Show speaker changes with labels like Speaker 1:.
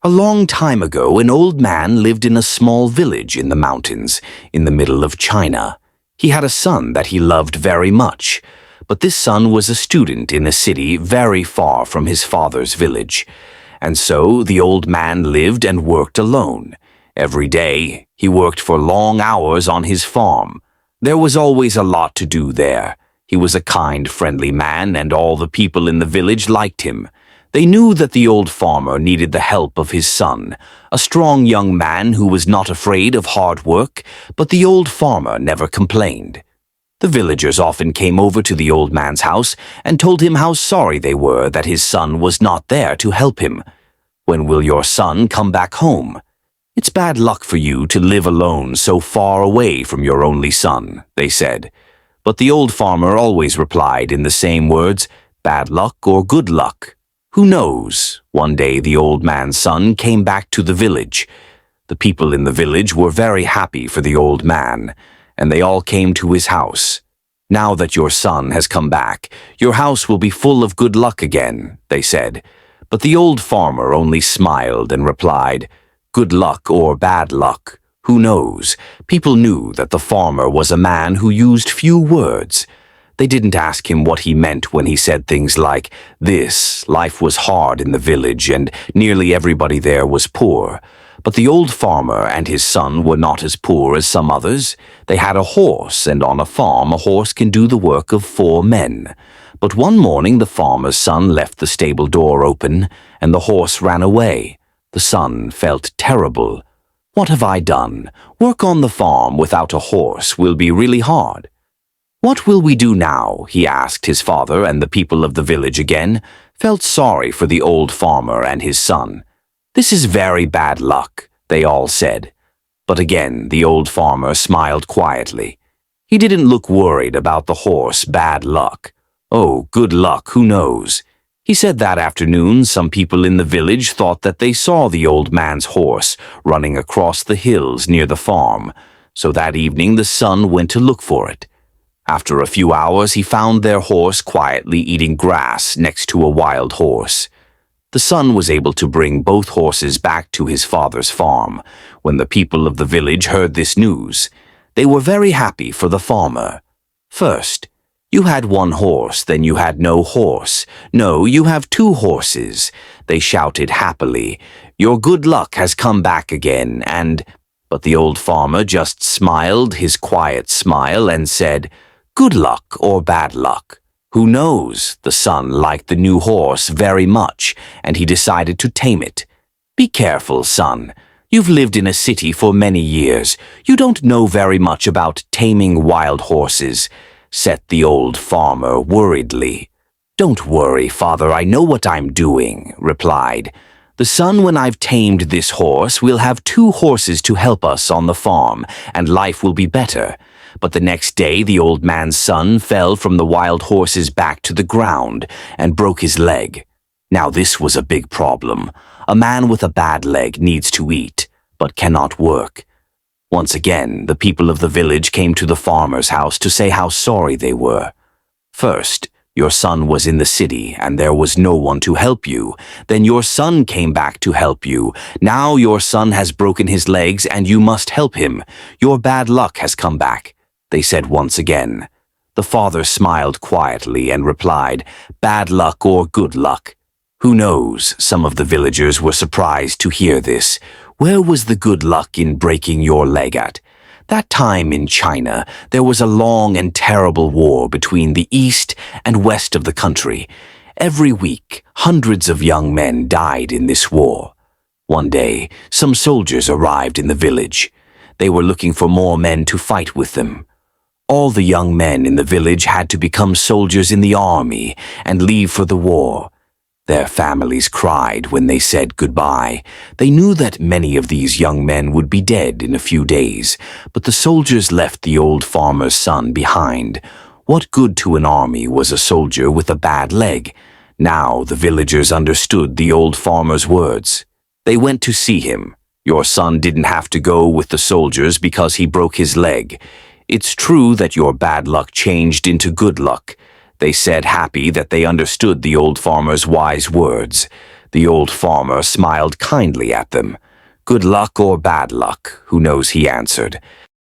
Speaker 1: A long time ago, an old man lived in a small village in the mountains, in the middle of China. He had a son that he loved very much, but this son was a student in a city very far from his father's village. And so the old man lived and worked alone. Every day, he worked for long hours on his farm. There was always a lot to do there. He was a kind, friendly man, and all the people in the village liked him. They knew that the old farmer needed the help of his son, a strong young man who was not afraid of hard work, but the old farmer never complained. The villagers often came over to the old man's house and told him how sorry they were that his son was not there to help him. "When will your son come back home? It's bad luck for you to live alone so far away from your only son," they said. But the old farmer always replied in the same words, "Bad luck or good luck? Who knows?" One day the old man's son came back to the village. The people in the village were very happy for the old man, and they all came to his house. "Now that your son has come back, your house will be full of good luck again," they said. But the old farmer only smiled and replied, "Good luck or bad luck? Who knows?" People knew that the farmer was a man who used few words. They didn't ask him what he meant when he said things like this. Life was hard in the village and nearly everybody there was poor. But the old farmer and his son were not as poor as some others. They had a horse, and on a farm a horse can do the work of 4 men. But one morning the farmer's son left the stable door open, and the horse ran away. The son felt terrible. "What have I done? Work on the farm without a horse will be really hard." "What will we do now?" he asked his father, and the people of the village again felt sorry for the old farmer and his son. "This is very bad luck," they all said. But again the old farmer smiled quietly. He didn't look worried about the horse bad luck. "Oh, good luck, who knows?" He said that afternoon some people in the village thought that they saw the old man's horse running across the hills near the farm, so that evening the son went to look for it. After a few hours he found their horse quietly eating grass next to a wild horse. The son was able to bring both horses back to his father's farm. When the people of the village heard this news, they were very happy for the farmer. "First, you had 1 horse, then you had no horse. No, you have 2 horses," they shouted happily. "Your good luck has come back again, and—" But the old farmer just smiled his quiet smile and said, "Good luck or bad luck? Who knows?" The son liked the new horse very much, and he decided to tame it. "Be careful, son. You've lived in a city for many years. You don't know very much about taming wild horses," said the old farmer worriedly. "Don't worry, father, I know what I'm doing," replied the son. "When I've tamed this horse, we'll have 2 horses to help us on the farm, and life will be better." But the next day the old man's son fell from the wild horse's back to the ground and broke his leg. Now this was a big problem. A man with a bad leg needs to eat, but cannot work. Once again, the people of the village came to the farmer's house to say how sorry they were. "First, your son was in the city and there was no one to help you. Then your son came back to help you. Now your son has broken his legs and you must help him. Your bad luck has come back," they said once again. The father smiled quietly and replied, "Bad luck or good luck? Who knows?" Some of the villagers were surprised to hear this. Where was the good luck in breaking your leg at? That time in China, there was a long and terrible war between the east and west of the country. Every week, hundreds of young men died in this war. One day, some soldiers arrived in the village. They were looking for more men to fight with them. All the young men in the village had to become soldiers in the army and leave for the war. Their families cried when they said goodbye. They knew that many of these young men would be dead in a few days, but the soldiers left the old farmer's son behind. What good to an army was a soldier with a bad leg? Now the villagers understood the old farmer's words. They went to see him. "Your son didn't have to go with the soldiers because he broke his leg. It's true that your bad luck changed into good luck," they said, happy that they understood the old farmer's wise words. The old farmer smiled kindly at them. Good luck or bad luck, who knows, he answered.